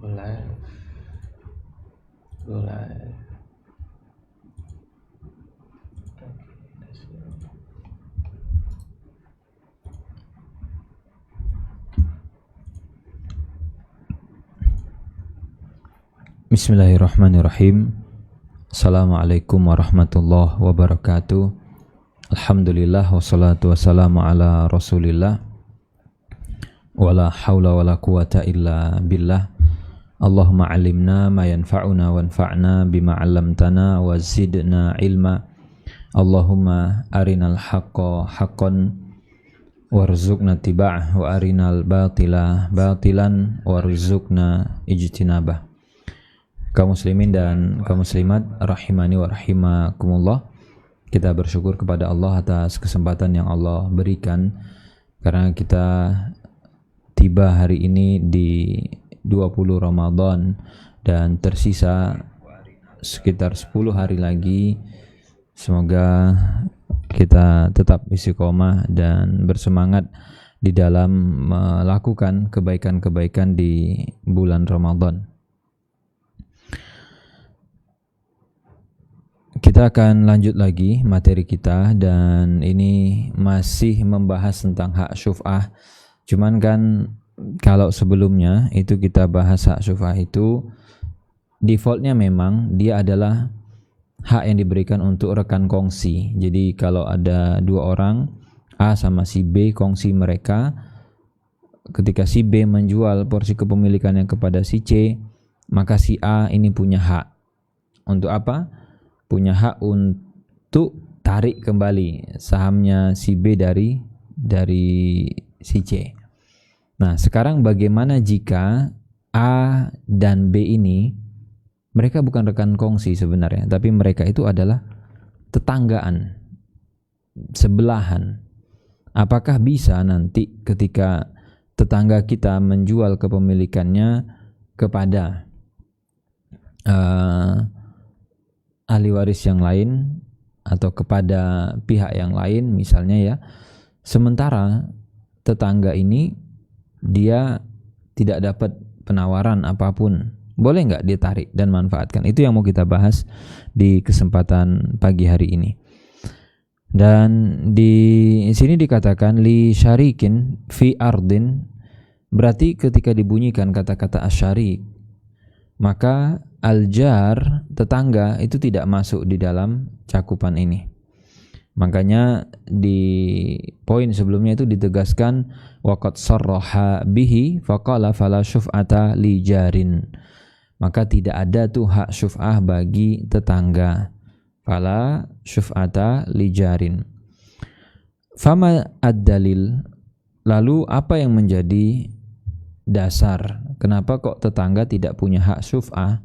Mulai. Bismillahirrahmanirrahim. Assalamualaikum warahmatullahi wabarakatuh. Alhamdulillah wassalatu wassalamu ala rasulillah. Wala hawla wala quwata illa billah. Allahumma alimna ma yanfa'una wanfa'na bima 'allamtana wa zidna ilma. Allahumma arinal haqqa haqqan warzuqna tiba'ah wa arinal batila batilan warzuqna ijtinabah. Kaum muslimin dan kaum muslimat rahimani wa rahimakumullah, kita bersyukur kepada Allah atas kesempatan yang Allah berikan karena kita tiba hari ini di 20 Ramadan dan tersisa sekitar 10 hari lagi. Semoga kita tetap istiqomah dan bersemangat di dalam melakukan kebaikan-kebaikan di bulan Ramadan. Kita akan lanjut lagi materi kita, dan ini masih membahas tentang hak syuf'ah. Cuman kan kalau sebelumnya itu kita bahas hak syuf'ah itu defaultnya memang dia adalah hak yang diberikan untuk rekan kongsi. Jadi kalau ada dua orang, A sama si B, kongsi mereka. Ketika si B menjual porsi kepemilikannya kepada si C, maka si A ini punya hak. Untuk apa? Punya hak untuk tarik kembali sahamnya si B dari si C. Nah, sekarang bagaimana jika A dan B ini mereka bukan rekan kongsi sebenarnya, tapi mereka itu adalah tetanggaan, sebelahan. Apakah bisa nanti ketika tetangga kita menjual kepemilikannya kepada ahli waris yang lain atau kepada pihak yang lain misalnya ya, sementara tetangga ini dia tidak dapat penawaran apapun, boleh nggak dia tarik dan manfaatkan? Itu yang mau kita bahas di kesempatan pagi hari ini. Dan di sini dikatakan li syarikin fi ardin, berarti ketika dibunyikan kata-kata asyarik, maka al-jar, tetangga, itu tidak masuk di dalam cakupan ini. Makanya di poin sebelumnya itu ditegaskan waqad sarraha bihi faqala fala syuf'ata li jarin. Maka tidak ada tuh hak syuf'ah bagi tetangga. Fala syuf'ata li jarin. Fama ad-dalil, lalu apa yang menjadi dasar kenapa kok tetangga tidak punya hak syuf'ah?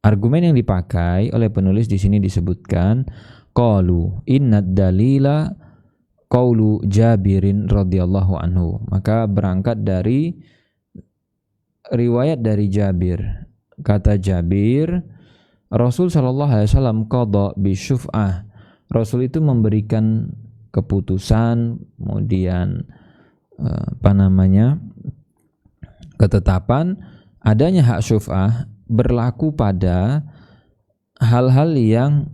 Argumen yang dipakai oleh penulis di sini disebutkan qalu innad dalila qaulu Jabirin radhiyallahu anhu. Maka berangkat dari riwayat dari Jabir. Kata Jabir, Rasul sallallahu alaihi wasallam qada bi syuf'ah. Rasul itu memberikan keputusan, kemudian ketetapan adanya hak syuf'ah berlaku pada hal-hal yang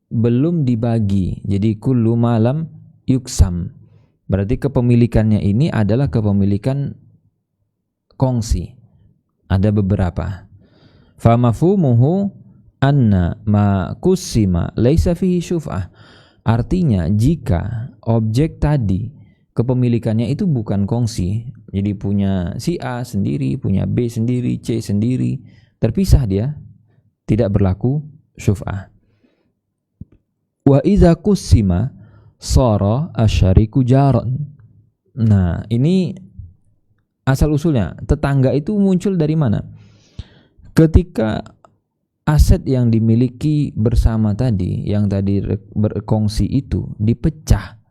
belum dibagi. Jadi kullu malam yuksam, berarti kepemilikannya ini adalah kepemilikan kongsi. Ada beberapa. Fa mafhumuhu anna ma kusima laisa fihi syuf'ah. Artinya jika objek tadi kepemilikannya itu bukan kongsi, jadi punya si A sendiri, punya B sendiri, C sendiri, terpisah dia, tidak berlaku syuf'ah. Wa idza kusima sara asyariku jaran. Nah, ini asal usulnya. Tetangga itu muncul dari mana? Ketika aset yang dimiliki bersama tadi, yang tadi berkongsi itu dipecah,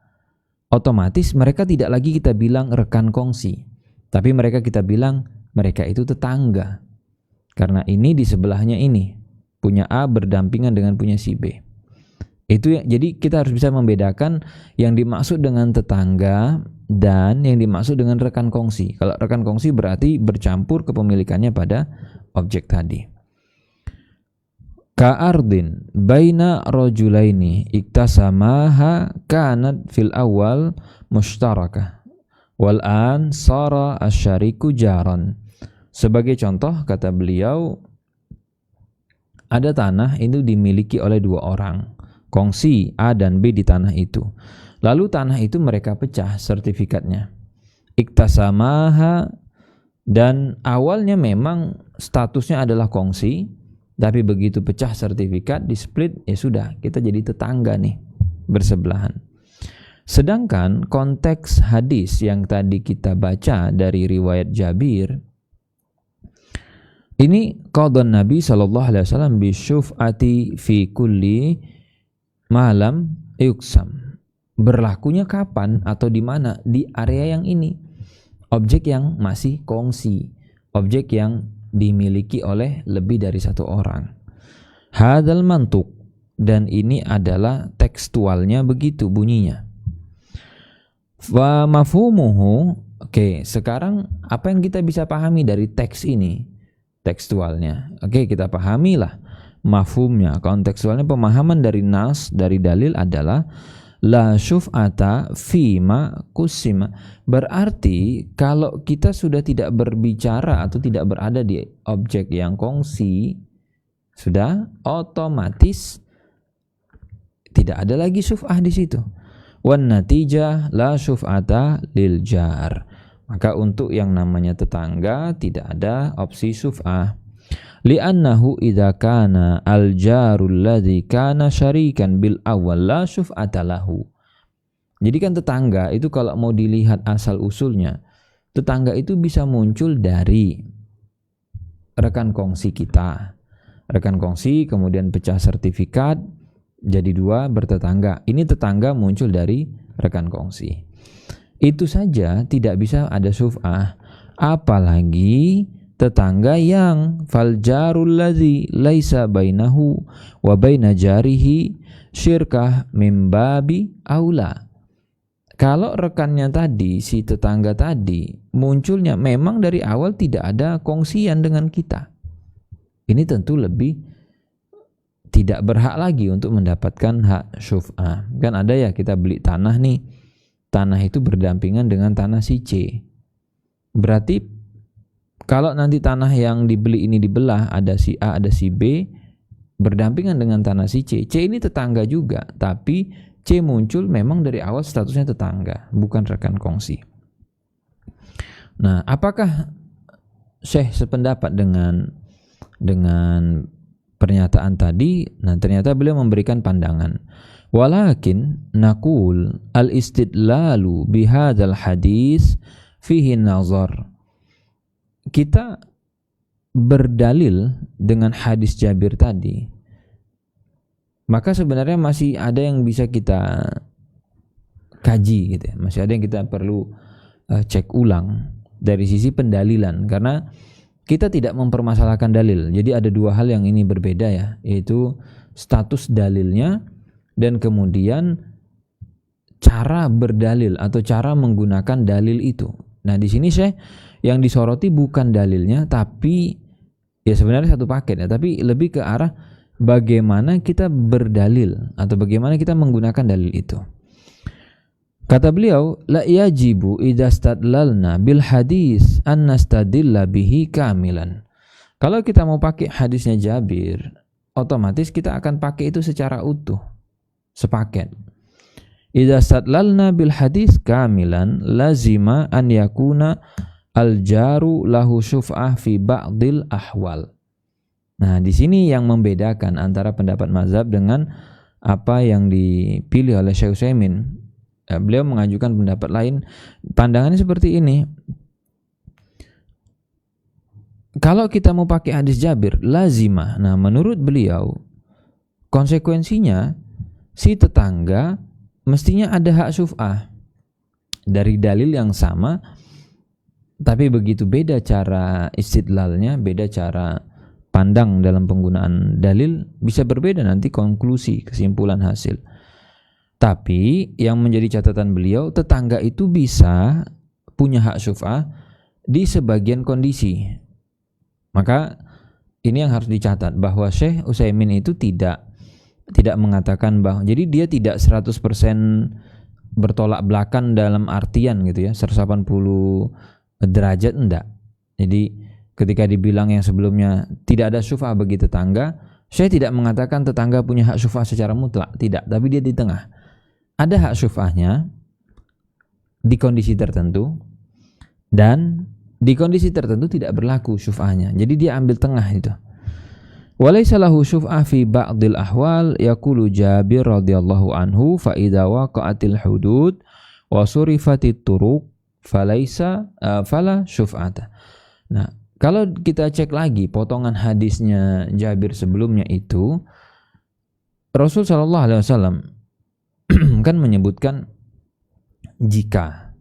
otomatis mereka tidak lagi kita bilang rekan kongsi, tapi mereka kita bilang mereka itu tetangga. Karena ini di sebelahnya ini punya A berdampingan dengan punya si B. Itu jadi kita harus bisa membedakan yang dimaksud dengan tetangga dan yang dimaksud dengan rekan kongsi. Kalau rekan kongsi berarti bercampur kepemilikannya pada objek tadi. Ka'ardin baina rajulaini iktasamaha kanat fil awal mushtarakah wal an sara asyariku jaran. Sebagai contoh kata beliau, ada tanah itu dimiliki oleh dua orang, kongsi A dan B di tanah itu. Lalu tanah itu mereka pecah sertifikatnya. Iktasamaha, dan awalnya memang statusnya adalah kongsi, tapi begitu pecah sertifikat, di split, ya sudah, kita jadi tetangga nih, bersebelahan. Sedangkan konteks hadis yang tadi kita baca dari riwayat Jabir, ini qadhan Nabi SAW bisyuf'ati fi kulli malam yuksam. Berlakunya kapan atau di mana? Di area yang ini. Objek yang masih kongsi, objek yang dimiliki oleh lebih dari satu orang. Hadzal mantuk, dan ini adalah tekstualnya begitu bunyinya. Wa mafhumuhu. Oke, sekarang apa yang kita bisa pahami dari teks ini? Tekstualnya. Oke, kita pahamilah mafhumnya, kontekstualnya. Pemahaman dari nas, dari dalil adalah la syuf'ata fima kusima. Berarti kalau kita sudah tidak berbicara atau tidak berada di objek yang kongsi, sudah otomatis tidak ada lagi syuf'ah di situ. Wan natijah la syuf'ata lil jar. Maka untuk yang namanya tetangga tidak ada opsi syuf'ah. Li'annahu idza kana al-jarul ladzi kana syarikan bil awal la syuf'ata lahu. Jadi kan tetangga itu kalau mau dilihat asal usulnya, tetangga itu bisa muncul dari rekan kongsi kita. Rekan kongsi kemudian pecah sertifikat jadi dua bertetangga. Ini tetangga muncul dari rekan kongsi. Itu saja tidak bisa ada syuf'ah, apalagi tetangga yang fal jarul ladzi laisa bainahu wa baina jarihi syirkah mim babi aula. Kalau rekannya tadi, si tetangga tadi munculnya memang dari awal tidak ada kongsian dengan kita, ini tentu lebih tidak berhak lagi untuk mendapatkan hak syuf'ah. Kan ada ya, kita beli tanah nih, tanah itu berdampingan dengan tanah si C. Berarti kalau nanti tanah yang dibeli ini dibelah, ada si A, ada si B, berdampingan dengan tanah si C. C ini tetangga juga, tapi C muncul memang dari awal statusnya tetangga, bukan rekan kongsi. Nah, apakah Syekh sependapat dengan pernyataan tadi? Nah, ternyata beliau memberikan pandangan. Walakin naqul al-istidlalu bihadzal hadis fihi nazar. Kita berdalil dengan hadis Jabir tadi, maka sebenarnya masih ada yang bisa kita kaji gitu ya. Masih ada yang kita perlu cek ulang dari sisi pendalilan, karena kita tidak mempermasalahkan dalil. Jadi ada dua hal yang ini berbeda ya, yaitu status dalilnya dan kemudian cara berdalil atau cara menggunakan dalil itu. Nah, di sini yang disoroti bukan dalilnya, tapi ya sebenarnya satu paket ya, tapi lebih ke arah bagaimana kita berdalil atau bagaimana kita menggunakan dalil itu. Kata beliau, la yajibu idza stadlalna bil hadis an nastadilla bihi kamilan. Kalau kita mau pakai hadisnya Jabir, otomatis kita akan pakai itu secara utuh, sepaket. Idza stadlalna bil hadis kamilan lazima an yakuna al jaru lahu syuf'ah fi ba'dil ahwal. Nah, di sini yang membedakan antara pendapat mazhab dengan apa yang dipilih oleh Syekh Utsaimin. Beliau mengajukan pendapat lain. Pandangannya seperti ini. Kalau kita mau pakai hadis Jabir, lazimah. Nah, menurut beliau, konsekuensinya si tetangga mestinya ada hak syuf'ah dari dalil yang sama, tapi begitu beda cara istidlalnya, beda cara pandang dalam penggunaan dalil bisa berbeda nanti konklusi, kesimpulan hasil. Tapi yang menjadi catatan beliau, tetangga itu bisa punya hak syuf'ah di sebagian kondisi. Maka ini yang harus dicatat, bahwa Syekh Utsaimin itu tidak mengatakan bahwa jadi dia tidak 100% bertolak belakang dalam artian gitu ya, 180 derajat enggak. Jadi ketika dibilang yang sebelumnya tidak ada syuf'ah bagi tetangga, saya tidak mengatakan tetangga punya hak syuf'ah secara mutlak, tidak, tapi dia di tengah. Ada hak syuf'ahnya di kondisi tertentu, dan di kondisi tertentu tidak berlaku syuf'ahnya. Jadi dia ambil tengah itu. Walaysa lahu syuf'ah fi ba'dil ahwal, yaqulu Jabir radhiyallahu anhu, fa idza waqa'atil hudud wa surifatit turuq falaisa fala syuf'ata. Nah, kalau kita cek lagi potongan hadisnya Jabir sebelumnya itu, Rasul sallallahu alaihi wasallam kan menyebutkan jika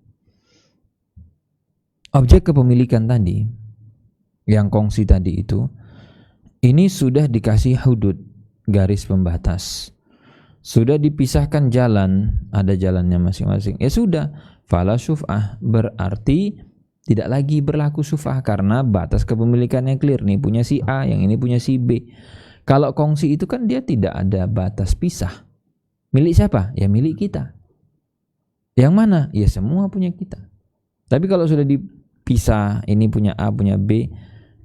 objek kepemilikan tadi, yang kongsi tadi itu, ini sudah dikasih hudud, garis pembatas, sudah dipisahkan jalan, ada jalannya masing-masing, ya sudah, fala syuf'ah, berarti tidak lagi berlaku syuf'ah karena batas kepemilikannya clear, nih punya si A, yang ini punya si B. Kalau kongsi itu kan dia tidak ada batas pisah. Milik siapa? Ya milik kita. Yang mana? Ya semua punya kita. Tapi kalau sudah dipisah, ini punya A, punya B,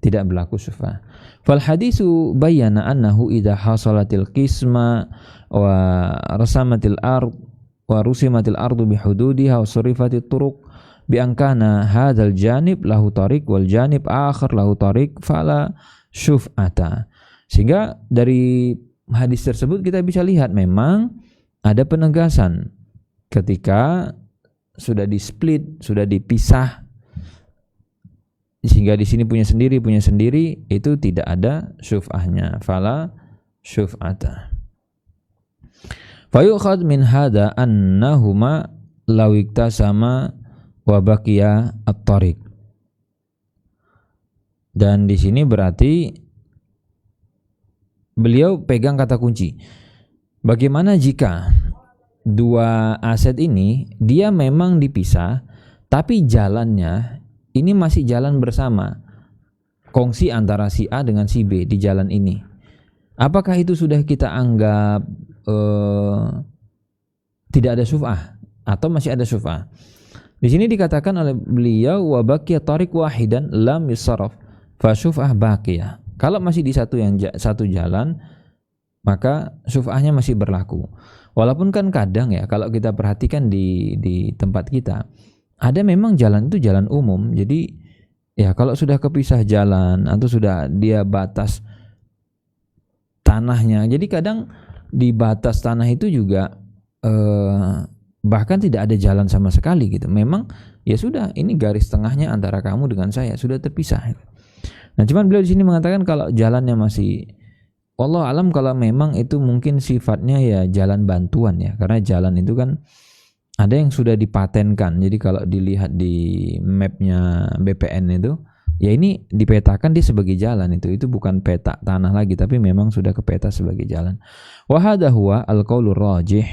tidak berlaku syuf'ah. Fal hadisu bayyana annahu idza hasalatil qisma wa rasamatil ard wa rusimatil ardu bihududiha wa surifatit turuq bi ankana hadzal janib lahu tariq wal janib akhar lahu tariq fala syuf'ata. Sehingga dari hadis tersebut kita bisa lihat memang ada penegasan ketika sudah di-split, sudah dipisah, sehingga di sini punya sendiri, itu tidak ada syuf'ahnya, fala syuf'ata. Fayukhad min hada annahuma law iktasama wa baqiya at-tariq. Dan di sini berarti beliau pegang kata kunci. Bagaimana jika dua aset ini dia memang dipisah, tapi jalannya ini masih jalan bersama, kongsi antara si A dengan si B di jalan ini. Apakah itu sudah kita anggap tidak ada syuf'ah atau masih ada syuf'ah? Di sini dikatakan oleh beliau wa baqiya tariq wahidan lam yusarraf fa syuf'ah baqiyah. Kalau masih di satu jalan, maka syuf'ahnya masih berlaku. Walaupun kan kadang ya, kalau kita perhatikan di tempat kita, ada memang jalan itu jalan umum. Jadi ya kalau sudah kepisah jalan atau sudah dia batas tanahnya, jadi kadang di batas tanah itu juga bahkan tidak ada jalan sama sekali gitu. Memang ya sudah, ini garis tengahnya antara kamu dengan saya sudah terpisah. Nah, cuman beliau di sini mengatakan kalau jalannya masih, wallahu alam, kalau memang itu mungkin sifatnya ya jalan bantuan ya, karena jalan itu kan ada yang sudah dipatenkan. Jadi kalau dilihat di mapnya BPN itu, ya ini dipetakan dia sebagai jalan, itu bukan peta tanah lagi, tapi memang sudah kepeta sebagai jalan. Wa hadha huwa al-qaulur rajih.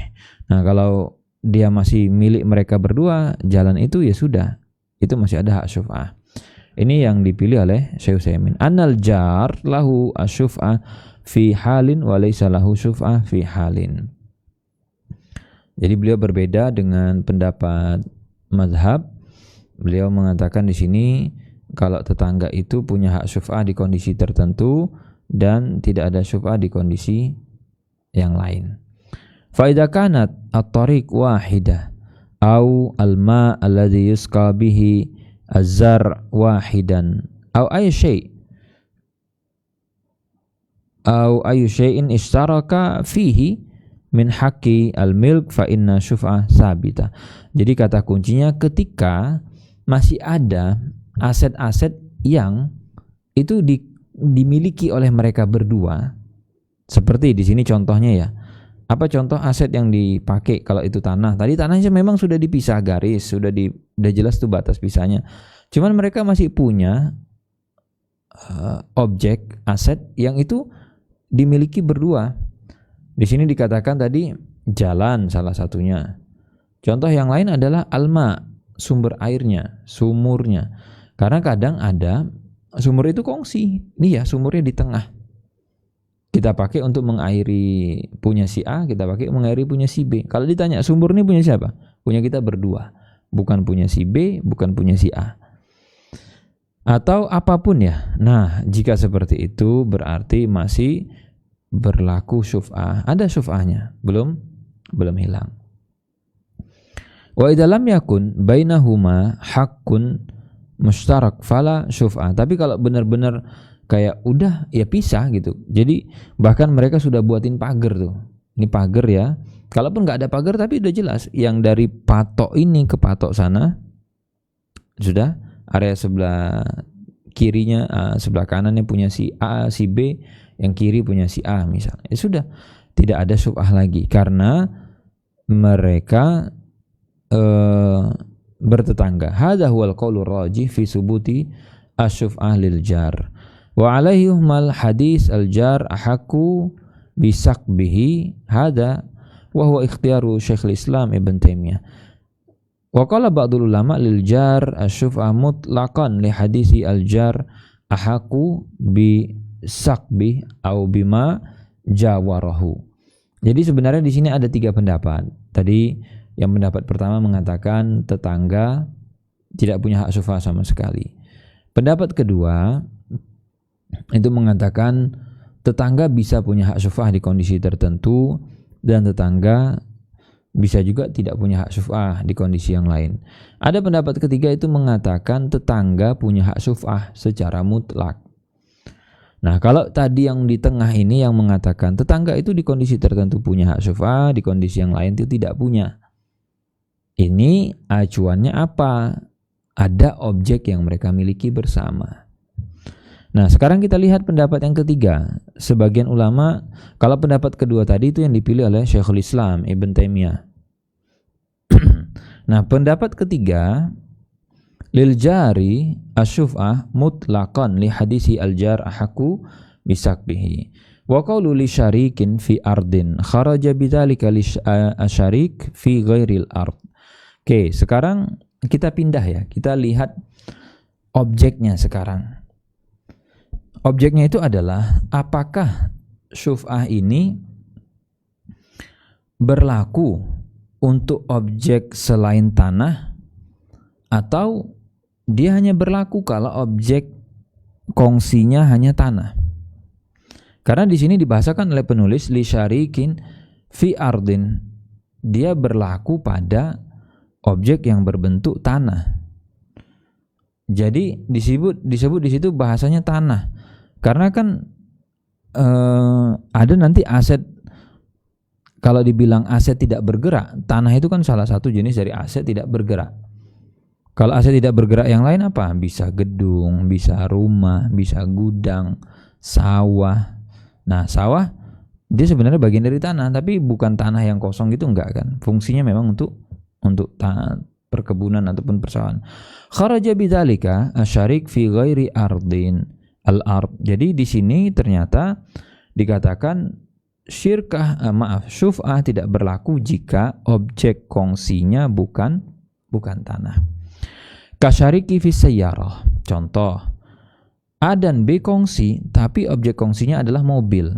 Nah, kalau dia masih milik mereka berdua, jalan itu ya sudah, itu masih ada hak syuf'ah. Ini yang dipilih oleh Syekh Utsaimin. Annal jar lahu asyuf'ah fi halin wa laysa lahu syuf'ah fi halin. Jadi beliau berbeda dengan pendapat mazhab. Beliau mengatakan di sini kalau tetangga itu punya hak syuf'ah di kondisi tertentu dan tidak ada syuf'ah di kondisi yang lain. Fa idza kanat at-tariq wahidah au al-ma' alladhi yusqa bihi az-zar wahidan au ay syai' au ayu syai'in ishtaraka fihi min haqqi al-milk fa inna syuf'ah sabita. Jadi kata kuncinya ketika masih ada aset-aset yang itu dimiliki oleh mereka berdua. Seperti di sini contohnya ya. Apa contoh aset yang dipakai kalau itu tanah? Tadi tanahnya memang sudah dipisah garis, sudah jelas tuh batas pisahnya. Cuman mereka masih punya objek aset yang itu dimiliki berdua. Di sini dikatakan tadi jalan salah satunya. Contoh yang lain adalah alma, sumber airnya, sumurnya. Karena kadang ada sumur itu kongsi. Nih ya, sumurnya di tengah. Kita pakai untuk mengairi punya si A, kita pakai mengairi punya si B. Kalau ditanya sumur ini punya siapa? Punya kita berdua. Bukan punya si B, bukan punya si A. Atau apapun ya. Nah, jika seperti itu berarti masih berlaku syuf'ah. Ada syuf'ahnya, belum hilang. Wa idza lam yakun bainahuma haqqun mushtarak fala syuf'ah. Tapi kalau benar-benar kayak udah ya pisah gitu. Jadi bahkan mereka sudah buatin pagar tuh. Ini pagar ya. Kalaupun nggak ada pagar tapi udah jelas yang dari patok ini ke patok sana sudah area sebelah kirinya, sebelah kanannya punya si A, si B, yang kiri punya si A misalnya. Ya sudah, tidak ada syubhah lagi karena mereka bertetangga. Hadza huwal qaulur rajih fi subuti asyuf'ah lil jar. Wa alaihi mal hadis al jar ahaqu bisaqbihi hadza wa huwa ikhtiyaru Syekhul Islam Ibn Taimiyah. Wa qala ba'dul ulama lil jar asyuf'ah mutlaqan li hadisi al jar ahaqu bi saqbi au bima jawarahu. Jadi sebenarnya di sini ada 3 pendapat. Tadi yang pendapat pertama mengatakan tetangga tidak punya hak syuf'ah sama sekali. Pendapat kedua itu mengatakan tetangga bisa punya hak syuf'ah di kondisi tertentu dan tetangga bisa juga tidak punya hak syuf'ah di kondisi yang lain. Ada pendapat ketiga itu mengatakan tetangga punya hak syuf'ah secara mutlak. Nah, kalau tadi yang di tengah ini yang mengatakan tetangga itu di kondisi tertentu punya hak syuf'ah, di kondisi yang lain itu tidak punya. Ini acuannya apa? Ada objek yang mereka miliki bersama. Nah, sekarang kita lihat pendapat yang ketiga. Sebagian ulama, kalau pendapat kedua tadi itu yang dipilih oleh Syekhul Islam Ibn Taimiyah. Nah, pendapat ketiga, lil jari asyuf'ah mutlaqan li hadisi al jar ahaqu bisaqbihi. Wa qawlu li syarikin fi ardin kharaja bidzalika li asyarik fi ghairil ard. Oke, sekarang kita pindah ya. Kita lihat objeknya sekarang. Objeknya itu adalah apakah syuf'ah ini berlaku untuk objek selain tanah atau dia hanya berlaku kalau objek kongsinya hanya tanah. Karena di sini dibahasakan oleh penulis li syarikin fi ardin. Dia berlaku pada objek yang berbentuk tanah. Jadi disebut di situ bahasanya tanah. Karena kan ada nanti aset, kalau dibilang aset tidak bergerak, tanah itu kan salah satu jenis dari aset tidak bergerak. Kalau aset tidak bergerak yang lain apa? Bisa gedung, bisa rumah, bisa gudang, sawah. Nah, sawah dia sebenarnya bagian dari tanah, tapi bukan tanah yang kosong gitu, enggak kan. Fungsinya memang untuk perkebunan ataupun persawahan. Kharaja bidzalika asyarik fi ghairi ardin al-ard. Jadi di sini ternyata dikatakan syuf'ah tidak berlaku jika objek kongsinya bukan tanah. Kasyariki fi sayyarah. Contoh, A dan B kongsi tapi objek kongsinya adalah mobil.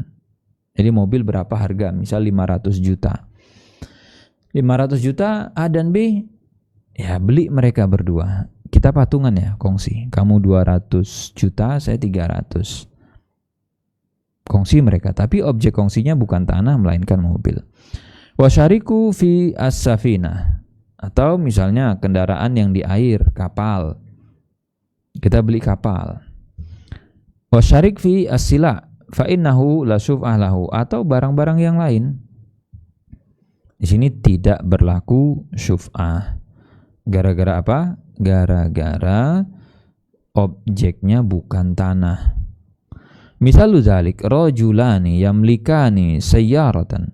Jadi mobil berapa harga? Misal 500 juta. 500 juta A dan B ya beli mereka berdua. Kita patungan ya, kongsi. Kamu 200 juta, saya 300. Kongsi mereka, tapi objek kongsinya bukan tanah melainkan mobil. Wasyariku fi as-safinah. Atau misalnya kendaraan yang di air, kapal. Kita beli kapal. Wasyarik fi as-sila fa innahu la syuf'ah lahu, atau barang-barang yang lain. Di sini tidak berlaku syuf'ah. Gara-gara apa? Gara-gara objeknya bukan tanah. Misalu dzalik rajulani yamlikani sayyaratan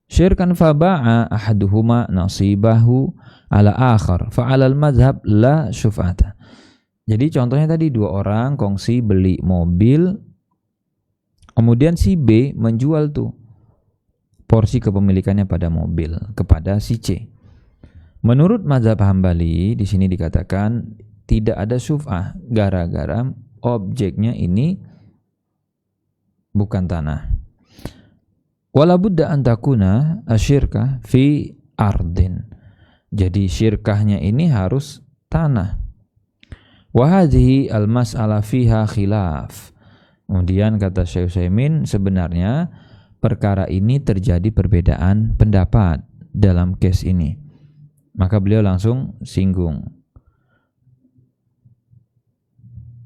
syirkan faba'a ahaduhuma nasibahu ala akhar fa 'ala al-madhhab la syuf'ata. Jadi contohnya tadi 2 orang kongsi beli mobil, kemudian si B menjual tuh porsi kepemilikannya pada mobil kepada si C. Menurut mazhab Hambali di sini dikatakan tidak ada syuf'ah gara-gara objeknya ini bukan tanah. Wala budda an takuna asyirkah fi ardin. Jadi syirkahnya ini harus tanah. Wa hadhihi al-mas'alah fiha khilaf. Kemudian kata Syekh Utsaimin, sebenarnya perkara ini terjadi perbedaan pendapat dalam case ini. Maka beliau langsung singgung.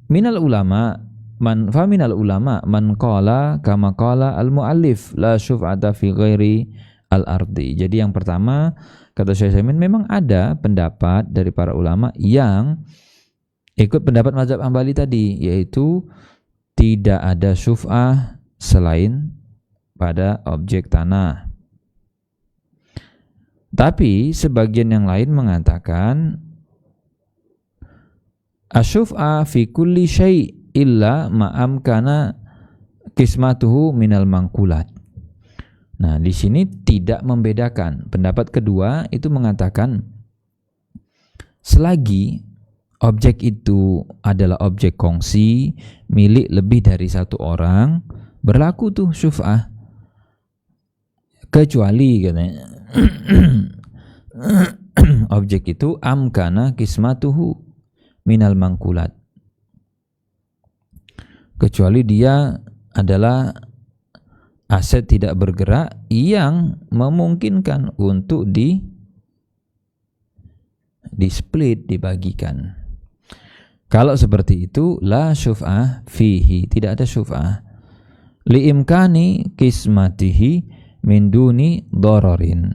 Minal ulama man qala kama qala al-muallif la syuf'ata fi ghairi al-ardi. Jadi yang pertama kata Syekh Utsaimin, memang ada pendapat dari para ulama yang ikut pendapat mazhab Hambali tadi, yaitu tidak ada syuf'ah selain pada objek tanah. Tapi sebagian yang lain mengatakan asyuf'a fi kulli syai' illa ma'amkana kismatuhu minal mangkulat. Nah, di sini tidak membedakan. Pendapat kedua itu mengatakan selagi objek itu adalah objek kongsi milik lebih dari satu orang, berlaku tuh syuf'ah. Kecuali katanya objek itu amkana kismatuhu minal mangkulat, kecuali dia adalah aset tidak bergerak yang memungkinkan untuk di split, dibagikan. Kalau seperti itu la syuf'ah fihi, tidak ada syuf'ah. Li imkani kismatihi min duni dororin,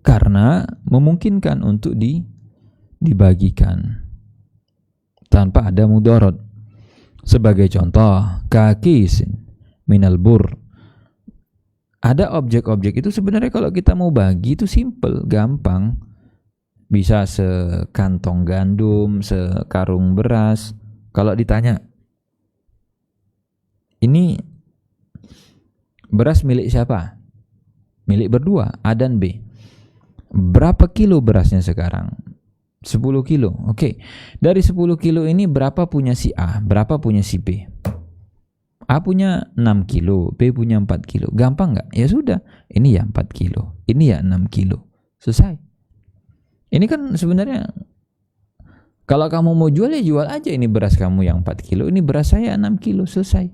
karena memungkinkan untuk dibagikan tanpa ada mudorot. Sebagai contoh, kakisin minal bur, ada objek-objek itu sebenarnya kalau kita mau bagi itu simple, gampang, bisa sekantong gandum, sekarung beras. Kalau ditanya ini beras milik siapa? Milik berdua, A dan B. Berapa kilo berasnya sekarang? 10 kilo. Oke. Dari 10 kilo ini berapa punya si A? Berapa punya si B? A punya 6 kilo, B punya 4 kilo. Gampang nggak? Ya sudah. Ini ya 4 kilo. Ini ya 6 kilo. Selesai. Ini kan sebenarnya kalau kamu mau jual ya jual aja. Ini beras kamu yang 4 kilo. Ini beras saya 6 kilo. Selesai.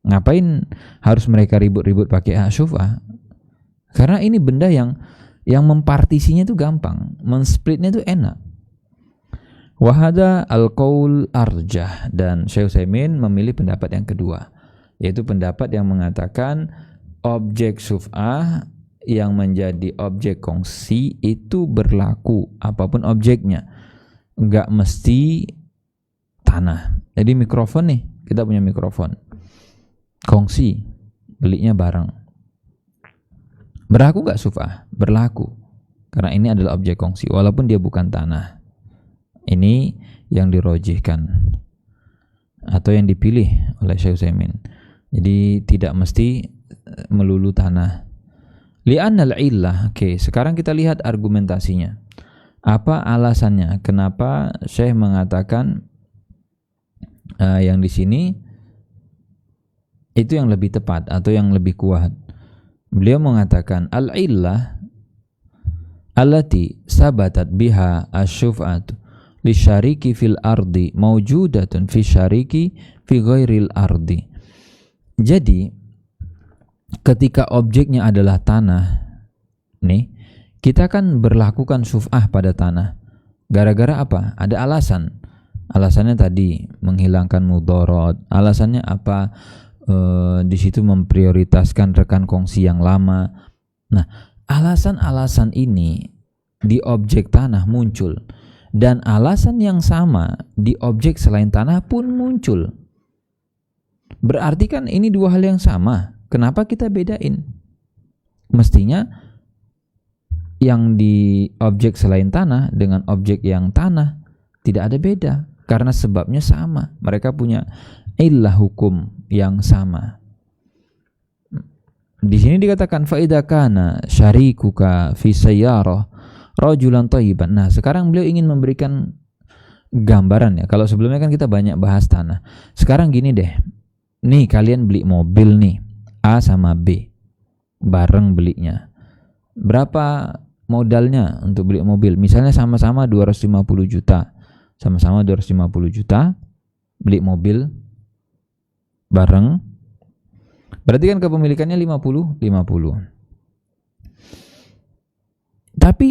Ngapain harus mereka ribut-ribut pakai syuf'ah? Karena ini benda yang mempartisinya itu gampang, mensplitnya itu enak. Wahada al-qaul arjah, dan Syekh Utsaimin memilih pendapat yang kedua, yaitu pendapat yang mengatakan objek syuf'ah yang menjadi objek kongsi itu berlaku apapun objeknya, enggak mesti tanah. Jadi mikrofon nih, kita punya mikrofon kongsi, belinya bareng. Berlaku gak syuf'ah? Berlaku. Karena ini adalah objek kongsi, walaupun dia bukan tanah. Ini yang dirojihkan atau yang dipilih oleh Syekh Utsaimin. Jadi tidak mesti melulu tanah. Li'annal illah. Oke, sekarang kita lihat argumentasinya. Apa alasannya? Kenapa Syekh mengatakan yang di sini itu yang lebih tepat atau yang lebih kuat? Beliau mengatakan al-illah allati sabatat biha asy-syuf'atu li syariki fil ardi mawjudatun fi syariki fi ghairil ardi. Jadi ketika objeknya adalah tanah nih, kita kan berlakukan syuf'ah pada tanah. Gara-gara apa? Ada alasan. Alasannya tadi menghilangkan mudorot. Alasannya apa? Di situ memprioritaskan rekan kongsi yang lama. Nah, alasan-alasan ini di objek tanah muncul, dan alasan yang sama di objek selain tanah pun muncul. Berarti kan ini dua hal yang sama. Kenapa kita bedain? Mestinya yang di objek selain tanah dengan objek yang tanah Tidak ada beda karena sebabnya sama. Mereka punya illah hukum yang sama. Di sini dikatakan fa idza kana syarikuka fi sayyarah rajulan thayyiban. Nah, sekarang beliau ingin memberikan gambaran ya. Kalau sebelumnya kan kita banyak bahas tanah. Sekarang gini deh. Nih kalian beli mobil nih, A sama B. Bareng belinya. Berapa modalnya untuk beli mobil? Misalnya sama-sama 250 juta. Sama-sama 250 juta beli mobil bareng. Berarti kan kepemilikannya 50-50. Tapi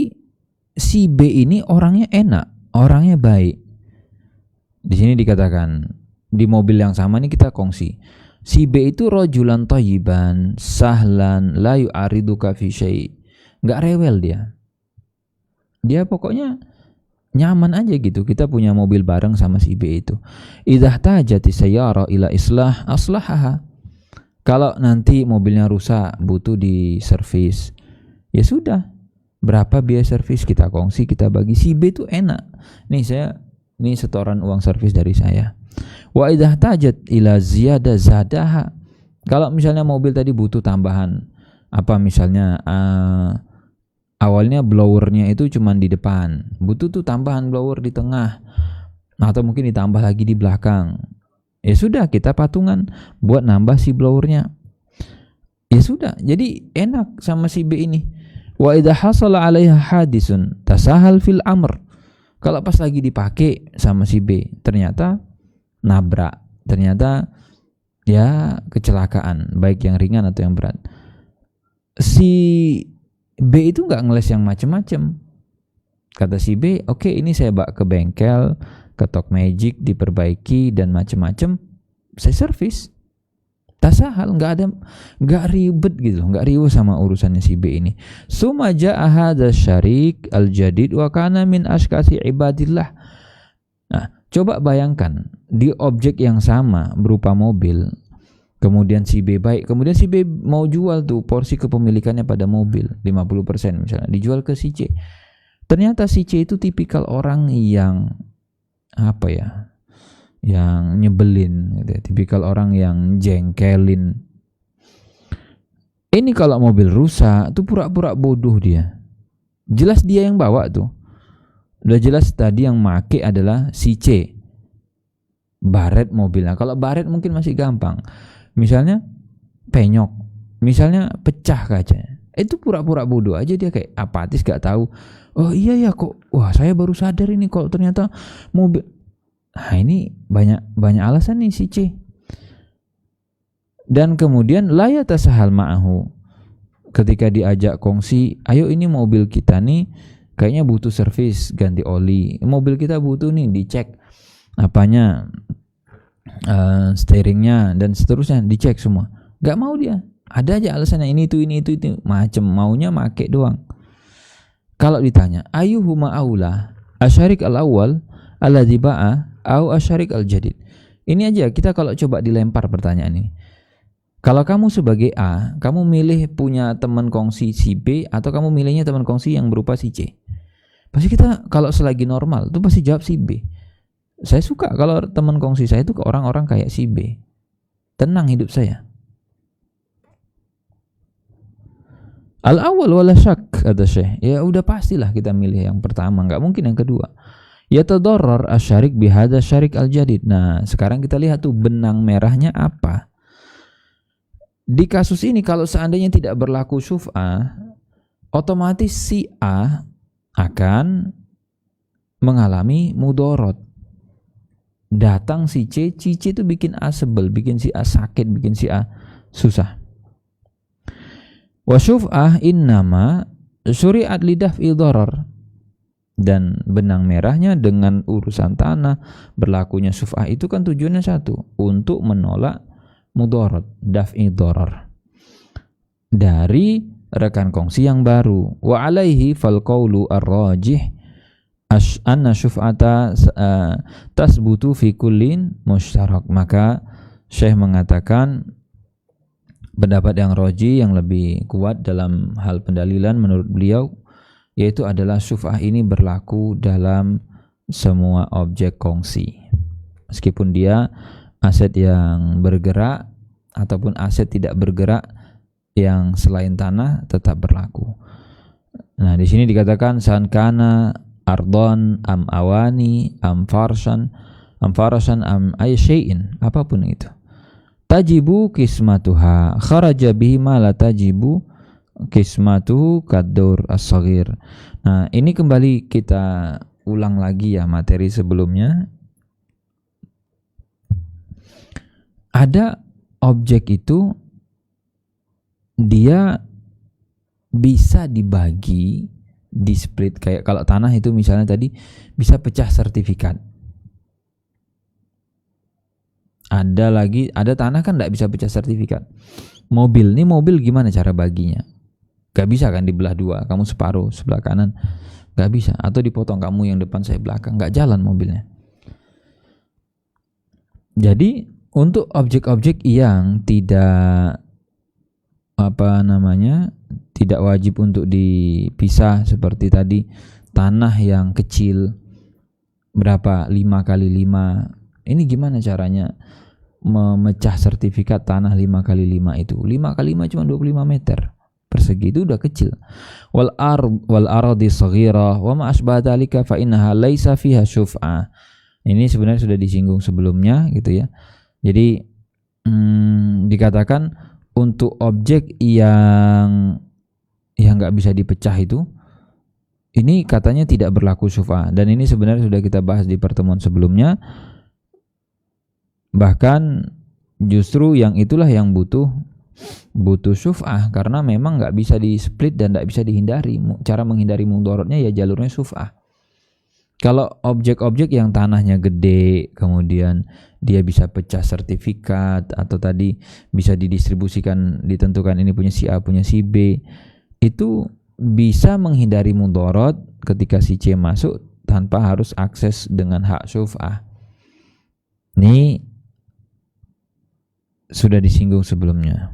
si B ini orangnya enak, orangnya baik. Di sini dikatakan di mobil yang sama nih kita kongsi. Si B itu rajulan thayyiban, sahlan, la yu'ariduka fi syai'. Enggak rewel dia. Dia pokoknya nyaman aja gitu. Kita punya mobil bareng sama si B itu. Idza tajati sayyara ila islah aslahaha. Kalau nanti mobilnya rusak, butuh di servis, ya sudah. Berapa biaya servis kita kongsi, kita bagi. Si B itu enak. Ini setoran uang servis dari saya. Wa idza tajat ila ziyada zadaha. Kalau misalnya mobil tadi butuh tambahan apa misalnya awalnya blowernya itu cuma di depan, butuh tuh tambahan blower di tengah atau mungkin ditambah lagi di belakang. Ya sudah, kita patungan buat nambah si blowernya. Ya sudah, jadi enak sama si B ini. Wa idza hasala 'alaiha hadisun tasahal fil amr. Kalau pas lagi dipakai sama si B, ternyata nabrak, ternyata ya kecelakaan, baik yang ringan atau yang berat. Si B itu nggak ngeles yang macem-macem. Kata si B, oke, ini saya bawa ke bengkel, ke Tok Magic, diperbaiki dan macem-macem, saya servis. Tasahal, nggak ribet gitu, nggak riuh sama urusannya si B ini. Summa ja'a hadza syarik al-jadid wa kana min ashkasi ibadillah. Nah, coba bayangkan di objek yang sama berupa mobil. Kemudian si B baik, kemudian si B mau jual tuh porsi kepemilikannya pada mobil 50% misalnya, dijual ke si C. Ternyata si C itu tipikal orang yang apa ya? Yang nyebelin gitu ya. Tipikal orang yang jengkelin. Ini kalau mobil rusak tuh pura-pura bodoh dia. Jelas dia yang bawa tuh. Udah jelas tadi yang make adalah si C. Baret mobilnya. Kalau baret mungkin masih gampang. Misalnya penyok, misalnya pecah kaca. Itu pura-pura bodoh aja, dia kayak apatis, gak tahu. Oh iya ya kok, wah saya baru sadar ini kalau ternyata mobil. Nah ini banyak alasan nih si C. Dan kemudian la yatasahal ma'ahu. Ketika diajak kongsi, ayo ini mobil kita nih kayaknya butuh servis, ganti oli. Mobil kita butuh nih dicek apanya, steeringnya dan seterusnya, dicek semua. Gak mau dia. Ada aja alasannya, ini itu macem, maunya make doang. Kalau ditanya, ayyuhuma aula, asyarik al-awwal alladzi ba'a au asyarik al-jadid. Ini aja kita kalau coba dilempar pertanyaan ini. Kalau kamu sebagai A, kamu milih punya teman kongsi si B atau kamu milihnya teman kongsi yang berupa si C? Pasti kita kalau selagi normal tuh pasti jawab si B. Saya suka kalau teman kongsi saya itu ke orang-orang kayak si B. Tenang hidup saya. Al-awwal wala syak, kata Syekh. Ya udah pastilah kita milih yang pertama, enggak mungkin yang kedua. Yatadarrar asyarik bihadza syarik al-jadid. Nah, sekarang kita lihat tuh benang merahnya apa. Di kasus ini kalau seandainya tidak berlaku syuf'ah, otomatis si A akan mengalami mudorot. Datang si C itu bikin A sebel, bikin si A sakit, bikin si A susah. Wa syuf'ah innama syuri'at lidaf'i dharar. Dan benang merahnya dengan urusan tanah, berlakunya syuf'ah itu kan tujuannya satu, untuk menolak mudorot, daf'i dharar dari rekan kongsi yang baru. Wa alaihi fal qawlu ar-rajih anna syuf'ata tasbutu fi kullin mushtarak. Maka Syekh mengatakan pendapat yang rajih, yang lebih kuat dalam hal pendalilan menurut beliau, yaitu adalah syuf'ah ini berlaku dalam semua objek kongsi. Meskipun dia aset yang bergerak ataupun aset tidak bergerak yang selain tanah tetap berlaku. Nah, di sini dikatakan sankana ardon am awani am farasan am ay syai'in, apapun itu. Tajibu kismatuha kharaja bihi ma la tajibu kismatuhu kadur as-saghir. Nah, ini kembali kita ulang lagi ya materi sebelumnya. Ada objek itu dia bisa dibagi, di split, kayak kalau tanah itu misalnya tadi bisa pecah sertifikat. Ada tanah kan tidak bisa pecah sertifikat. Mobil gimana cara baginya? Gak bisa kan dibelah dua, kamu separuh sebelah kanan, gak bisa. Atau dipotong, kamu yang depan saya belakang, gak jalan mobilnya. Jadi untuk objek-objek yang tidak tidak wajib untuk dipisah, seperti tadi tanah yang kecil berapa 5x5, ini gimana caranya memecah sertifikat tanah 5x5 itu? 5x5 cuma 25 meter persegi, itu udah kecil. Wal ardi saghirah wa ma asbah dzalika fa innaha laisa fiha syuf'ah. Ini sebenarnya sudah disinggung sebelumnya gitu ya. Jadi dikatakan untuk objek yang nggak bisa dipecah itu, ini katanya tidak berlaku syuf'ah, dan ini sebenarnya sudah kita bahas di pertemuan sebelumnya. Bahkan justru yang itulah yang butuh syuf'ah, karena memang nggak bisa di split dan nggak bisa dihindari. Cara menghindari mudorotnya ya jalurnya syuf'ah. Kalau objek-objek yang tanahnya gede, kemudian dia bisa pecah sertifikat, atau tadi bisa didistribusikan, ditentukan ini punya si A, punya si B, itu bisa menghindari mudorot ketika si C masuk tanpa harus akses dengan hak syuf'ah. Ini sudah disinggung sebelumnya.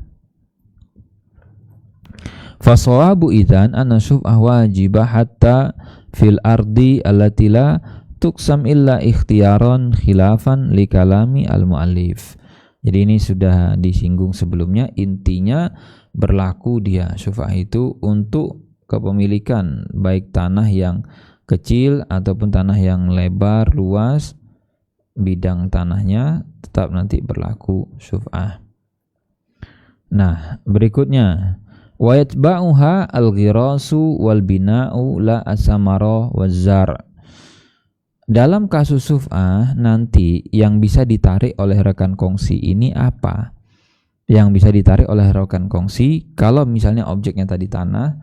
Fasawabu idzan anna syuf'ah wajibah hatta fil ardi allati la tuqsam illa ikhtiyaran khilafan li kalami al-muallif. Jadi ini sudah disinggung sebelumnya, intinya berlaku dia syuf'ah itu untuk kepemilikan baik tanah yang kecil ataupun tanah yang lebar luas, bidang tanahnya tetap nanti berlaku syuf'ah. Nah, berikutnya wa yatba'uha al-ghirasu wal bina'u la as-samara waz-zar'. Dalam kasus syuf'ah nanti yang bisa ditarik oleh rekan kongsi ini apa? Yang bisa ditarik oleh rekan kongsi, kalau misalnya objeknya tadi tanah,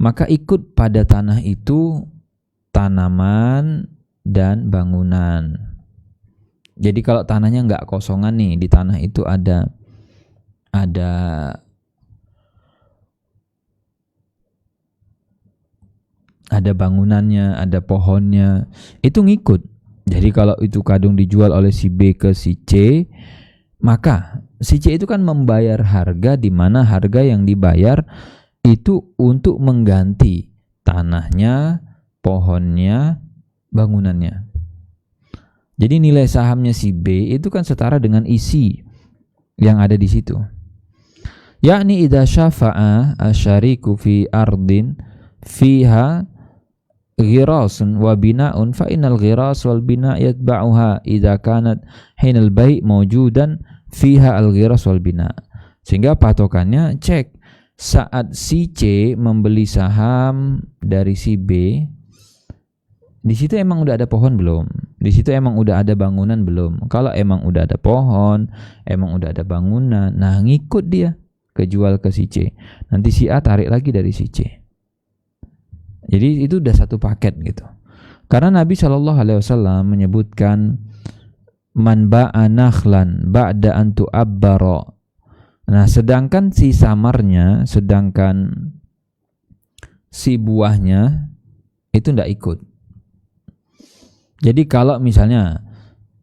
maka ikut pada tanah itu tanaman dan bangunan. Jadi kalau tanahnya nggak kosongan nih, di tanah itu ada bangunannya, ada pohonnya, itu ngikut. Jadi kalau itu kadung dijual oleh si B ke si C, maka si C itu kan membayar harga, di mana harga yang dibayar itu untuk mengganti tanahnya, pohonnya, bangunannya. Jadi nilai sahamnya si B itu kan setara dengan isi yang ada di situ. Yakni idza syafa'a asyariku fi ardin fiha ghirasun wa bina'un fa innal ghiras wal bina' yatba'uha idza kanat hinal bai' mawjudan fiha al ghiras wal bina'. Sehingga patokannya cek saat si C membeli saham dari si B, di situ emang udah ada pohon belum? Di situ emang udah ada bangunan belum? Kalau emang udah ada pohon, emang udah ada bangunan, nah ngikut dia kejual ke si C. Nanti si A tarik lagi dari si C. Jadi itu udah satu paket gitu. Karena Nabi SAW menyebutkan man ba'a nakhlan ba'da an tu'abbara. Nah, sedangkan si samarnya, sedangkan si buahnya itu ndak ikut. Jadi kalau misalnya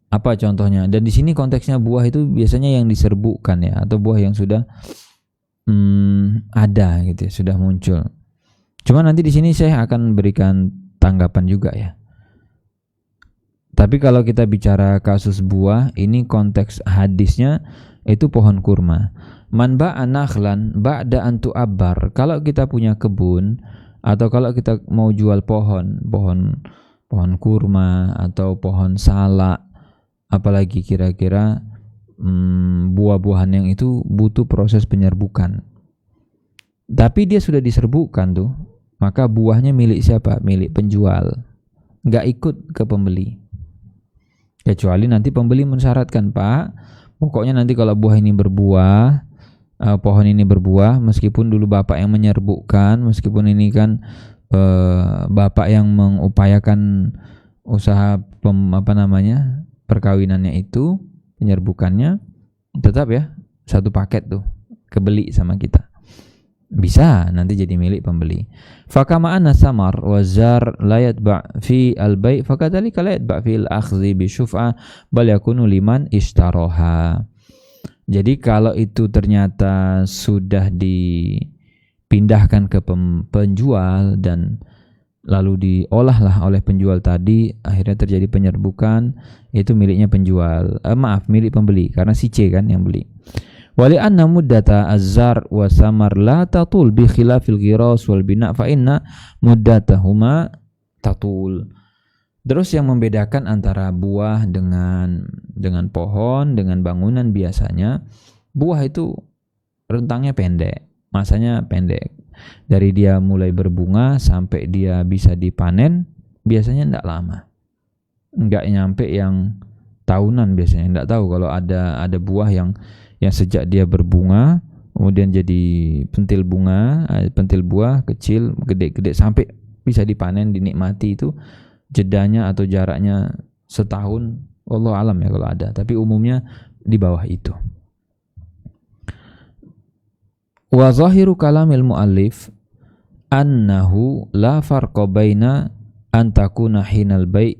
apa contohnya? Dan di sini konteksnya buah itu biasanya yang diserbukan ya, atau buah yang sudah ada gitu ya, sudah muncul. Cuma nanti di sini saya akan berikan tanggapan juga ya. Tapi kalau kita bicara kasus buah, ini konteks hadisnya itu pohon kurma. Man ba'a nakhlan ba'da an tu'abbar. Kalau kita punya kebun atau kalau kita mau jual pohon kurma atau pohon salak, apalagi kira-kira buah-buahan yang itu butuh proses penyerbukan. Tapi dia sudah diserbukkan tuh, maka buahnya milik siapa? Milik penjual. Nggak ikut ke pembeli. Kecuali nanti pembeli mensyaratkan, Pak, pokoknya nanti kalau buah ini berbuah, pohon ini berbuah, meskipun dulu Bapak yang menyerbukkan, meskipun ini kan Bapak yang mengupayakan usaha perkawinannya itu, penyerbukannya, tetap ya satu paket tuh kebeli sama kita. Bisa nanti jadi milik pembeli. Fakama anna samar wa zar la yatba' fi al-bai' fakadzalika la yatba' fi al-akhdhi bi syuf'ah bal yakunu liman ishtaraha. Jadi kalau itu ternyata sudah dipindahkan ke penjual dan lalu diolahlah oleh penjual tadi, akhirnya terjadi penyerbukan, itu miliknya penjual. Milik pembeli karena si C kan yang beli. Wali anna muddata az-zar wa samar la tatul bi khilafil ghiras wal bina' fa inna muddatahuma tatul. Terus yang membedakan antara buah dengan pohon, dengan bangunan biasanya, buah itu rentangnya pendek, masanya pendek. Dari dia mulai berbunga sampai dia bisa dipanen biasanya enggak lama. Enggak nyampe yang tahunan biasanya. Enggak tahu kalau ada buah yang sejak dia berbunga kemudian jadi pentil buah kecil, gede-gede sampai bisa dipanen, dinikmati, itu jedanya atau jaraknya setahun, wallahu alam ya kalau ada, tapi umumnya di bawah itu. Wa zahiru kalamil muallif annahu la farqa baina an takuna hinal bai'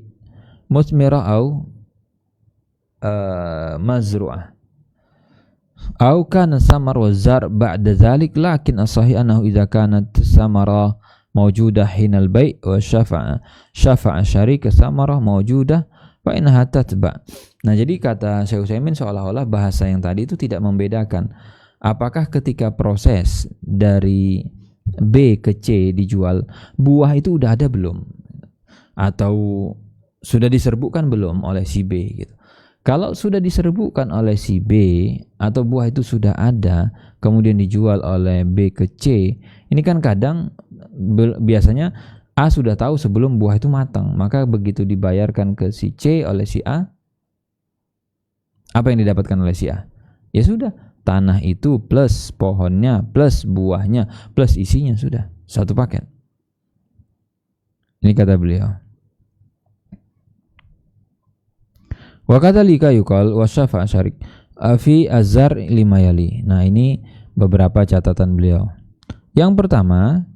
musmira au mazru'ah au kana samar wa zar ba'da dhalik, lakin as-sahih annahu idza kanat samara mawjudah hinal bai' wa syafa'a syarika samara mawjudah fa innaha tatba'. Nah, jadi kata Syekh Utsaimin seolah-olah bahasa yang tadi itu tidak membedakan apakah ketika proses dari B ke C dijual, buah itu udah ada belum atau sudah diserbukkan belum oleh si B gitu. Kalau sudah diserbukkan oleh si B atau buah itu sudah ada kemudian dijual oleh B ke C, ini kan kadang biasanya A sudah tahu sebelum buah itu matang, maka begitu dibayarkan ke si C oleh si A, apa yang didapatkan oleh si A? Ya sudah, tanah itu plus pohonnya plus buahnya plus isinya, sudah satu paket. Ini kata beliau. Wa kadzalika yuqal wa syafa'a syarik fi azhar lima yali. Nah, ini beberapa catatan beliau. Yang pertama,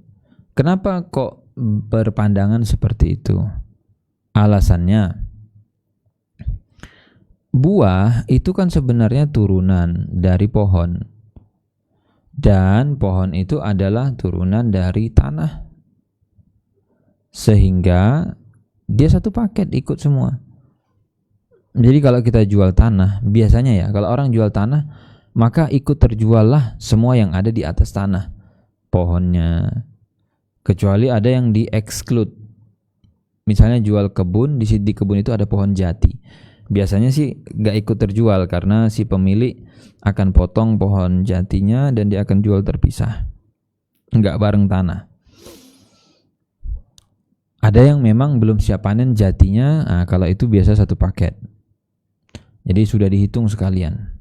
kenapa kok berpandangan seperti itu? Alasannya, buah itu kan sebenarnya turunan dari pohon, dan pohon itu adalah turunan dari tanah, sehingga dia satu paket ikut semua. Jadi kalau kita jual tanah, biasanya ya kalau orang jual tanah, maka ikut terjuallah semua yang ada di atas tanah, pohonnya, kecuali ada yang di-exclude. Misalnya jual kebun, di kebun itu ada pohon jati, biasanya sih gak ikut terjual karena si pemilik akan potong pohon jatinya dan dia akan jual terpisah, gak bareng tanah. Ada yang memang belum siap panen jatinya, nah kalau itu biasa satu paket, jadi sudah dihitung sekalian.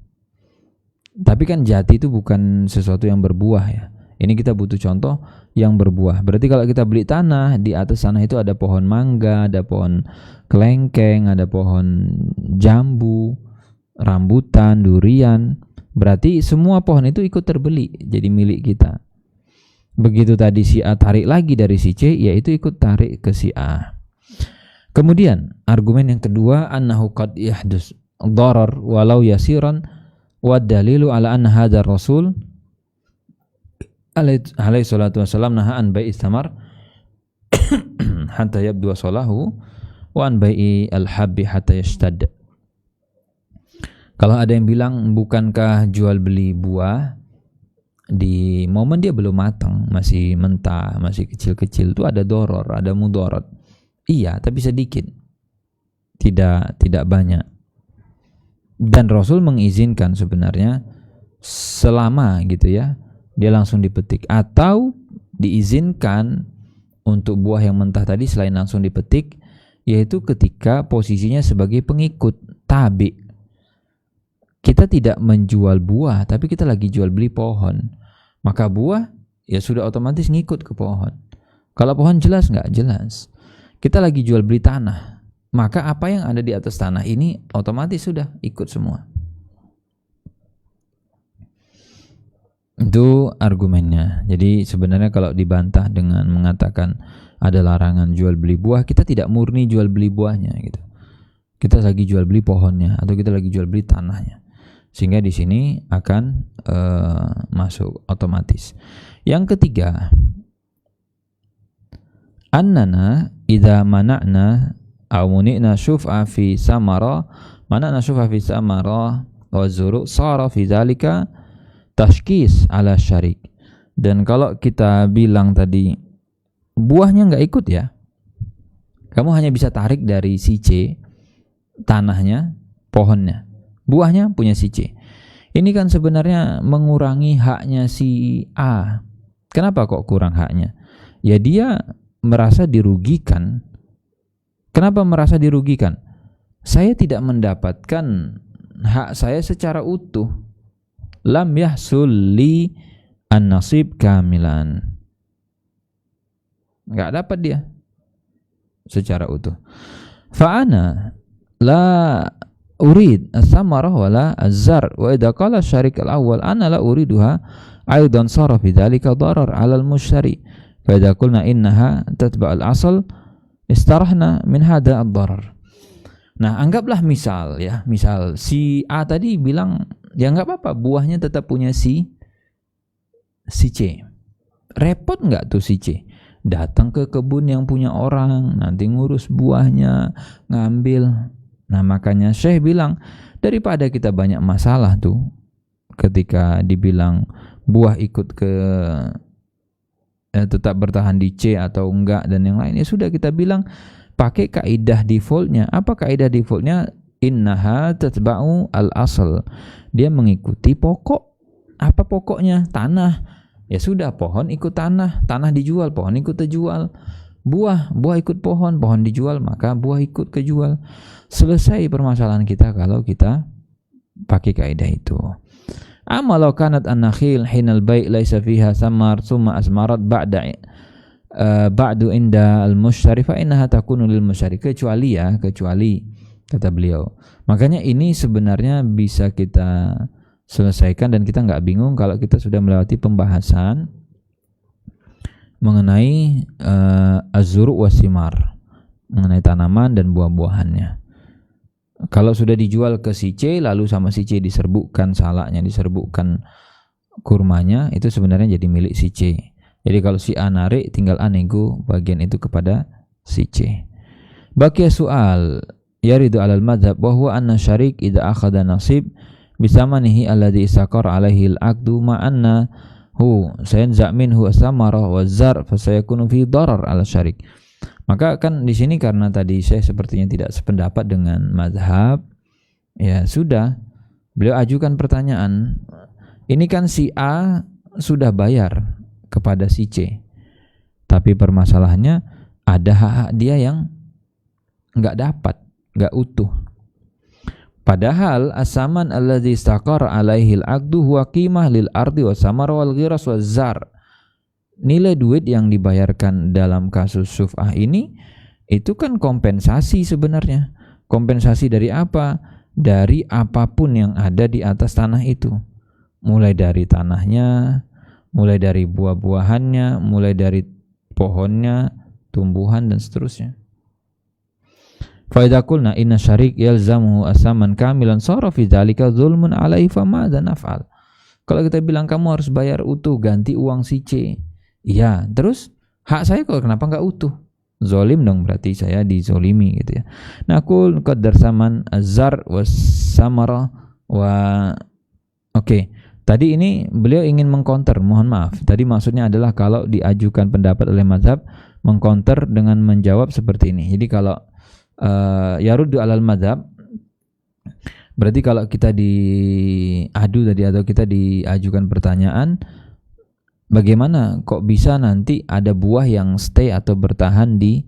Tapi kan jati itu bukan sesuatu yang berbuah ya. Ini kita butuh contoh yang berbuah. Berarti kalau kita beli tanah, di atas tanah itu ada pohon mangga, ada pohon kelengkeng, ada pohon jambu, rambutan, durian. Berarti semua pohon itu ikut terbeli jadi milik kita. Begitu tadi si A tarik lagi dari si C, yaitu ikut tarik ke si A. Kemudian argumen yang kedua, annahu qad yahdus darar walau yasiran wa dalilu ala anna hadzal rasul alaihi salatu wasallam naha an bai'is tamar hatta yabdu salahu wa an bai'i al-habbi hatta yashtad. Kalau ada yang bilang bukankah jual beli buah di momen dia belum matang, masih mentah, masih kecil-kecil itu ada doror, ada mudarat. Iya, tapi sedikit. Tidak banyak. Dan Rasul mengizinkan sebenarnya selama gitu ya, dia langsung dipetik, atau diizinkan untuk buah yang mentah tadi selain langsung dipetik, yaitu ketika posisinya sebagai pengikut tabi. Kita tidak menjual buah, tapi kita lagi jual beli pohon. Maka buah ya sudah otomatis ngikut ke pohon. Kalau pohon jelas nggak jelas. Kita lagi jual beli tanah, maka apa yang ada di atas tanah ini otomatis sudah ikut semua. Itu argumennya. Jadi sebenarnya kalau dibantah dengan mengatakan ada larangan jual beli buah, kita tidak murni jual beli buahnya gitu. Kita lagi jual beli pohonnya atau kita lagi jual beli tanahnya. Sehingga di sini akan masuk otomatis. Yang ketiga, annana idza mana'na aw muni'na syuf'a fi samara, mana'na syuf'a fi samara wa zuru' sara fi dzalika tashkis ala syarik. Dan kalau kita bilang tadi buahnya nggak ikut ya, kamu hanya bisa tarik dari si C, tanahnya, pohonnya, buahnya punya si C. Ini kan sebenarnya mengurangi haknya si A. Kenapa kok kurang haknya? Ya dia merasa dirugikan. Kenapa merasa dirugikan? Saya tidak mendapatkan hak saya secara utuh. Lam yahsul li an-nasib kamilan. Enggak dapat dia secara utuh. Fa'ana la urid as-samarah wala az-zar wa idza qala syarik al-awwal ana la uriduha aidan sara fi dzalika darar 'ala al-mushtari fa idza qulna innaha tatba' al-asl istarahna min hada ad-darar. Nah, anggaplah misal ya, misal si A tadi bilang ya enggak apa-apa, buahnya tetap punya si C. Repot enggak tuh si C? Datang ke kebun yang punya orang, nanti ngurus buahnya, ngambil. Nah, makanya Syekh bilang daripada kita banyak masalah tuh ketika dibilang buah ikut ke tetap bertahan di C atau enggak dan yang lain, ya sudah kita bilang pakai kaidah defaultnya. Apa kaidah defaultnya? Innaha tatba'u al-asl. Dia mengikuti pokok. Apa pokoknya? Tanah. Ya sudah, pohon ikut tanah, tanah dijual, pohon ikut terjual. Buah ikut pohon, pohon dijual, maka buah ikut kejual. Selesai permasalahan kita kalau kita pakai kaidah itu. Amma law kanat an-nakhil hinal bai' laisa fiha samar thumma asmarat ba'du inda al-mushtari fa innaha takunu lil mushtari. Kecuali kata beliau. Makanya ini sebenarnya bisa kita selesaikan dan kita nggak bingung kalau kita sudah melewati pembahasan mengenai az-zuru' wasimar, mengenai tanaman dan buah-buahannya. Kalau sudah dijual ke si C, lalu sama si C diserbukkan salaknya, diserbukkan kurmanya, itu sebenarnya jadi milik si C. Jadi kalau si A narik, tinggal A nego bagian itu kepada si C. Baqiya su'al yaridu alal madhab wa huwa anna syarik idza akhadha nasib bisamanihi alladhi istaqar alaihi al-aqdu ma'anna hu sayanza minhu as-samara wa zar fa sayakunu fi darar ala syarik. Maka kan di sini karena tadi saya sepertinya tidak sependapat dengan mazhab, ya sudah beliau ajukan pertanyaan. Ini kan si A sudah bayar kepada si C, tapi permasalahannya ada hak dia yang nggak dapat, nggak utuh. Padahal as-saman alladzi istaqara alaihi al-aqdu huwa qimah lil ardi wa samar wal ghiras waz zar. Nilai duit yang dibayarkan dalam kasus syuf'ah ini itu kan kompensasi sebenarnya. Kompensasi dari apa? Dari apapun yang ada di atas tanah itu. Mulai dari tanahnya, mulai dari buah-buahannya, mulai dari pohonnya, tumbuhan dan seterusnya. Fa idza qulna inna syarik yalzamuhu as-saman kamilan sara fi dzalika dzulmun alaihi fa madza naf'al. Kalau kita bilang kamu harus bayar utuh ganti uang si C. Iya, terus hak saya kok kenapa enggak utuh? zolim dong, berarti saya dizolimi gitu ya. Nah, aku qadar zaman azar was samara wa oke. Tadi ini beliau ingin mengcounter, mohon maaf. Tadi maksudnya adalah kalau diajukan pendapat oleh mazhab, mengcounter dengan menjawab seperti ini. Jadi kalau yaruddu alal mazhab, berarti kalau kita diadu tadi atau kita diajukan pertanyaan, bagaimana kok bisa nanti ada buah yang stay atau bertahan di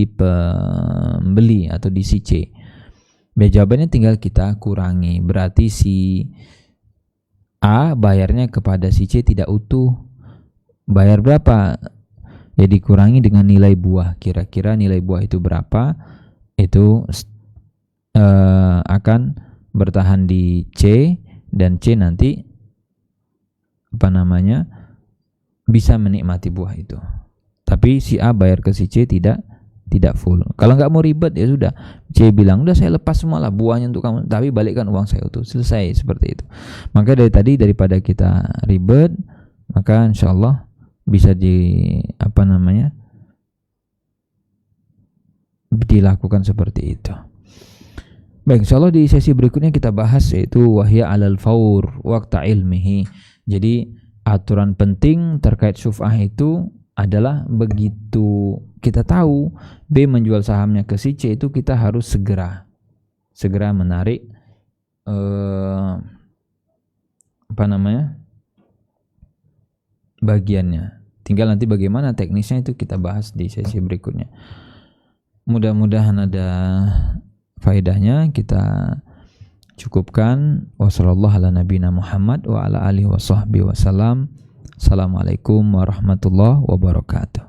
pembeli atau di si C? Jawabannya tinggal kita kurangi. Berarti si A bayarnya kepada si C tidak utuh. Bayar berapa? Ya dikurangi dengan nilai buah. Kira-kira nilai buah itu berapa? Itu akan bertahan di C, dan C nanti bisa menikmati buah itu. Tapi si A bayar ke si C tidak full. Kalau nggak mau ribet ya sudah, C bilang udah saya lepas semua lah buahnya untuk kamu, tapi balikkan uang saya utuh, selesai seperti itu. Maka dari tadi daripada kita ribet, maka insyaallah bisa dilakukan seperti itu. Baik, insyaallah di sesi berikutnya kita bahas yaitu wahya alal faur waqta ilmihi. Jadi aturan penting terkait syuf'ah itu adalah begitu kita tahu B menjual sahamnya ke si C, itu kita harus segera menarik bagiannya. Tinggal nanti bagaimana teknisnya itu kita bahas di sesi berikutnya. Mudah-mudahan ada faedahnya. Kita cukupkan. Wassallallahu ala nabiyina Muhammad wa ala alihi wa sahbihi wasallam. Assalamualaikum warahmatullahi wabarakatuh.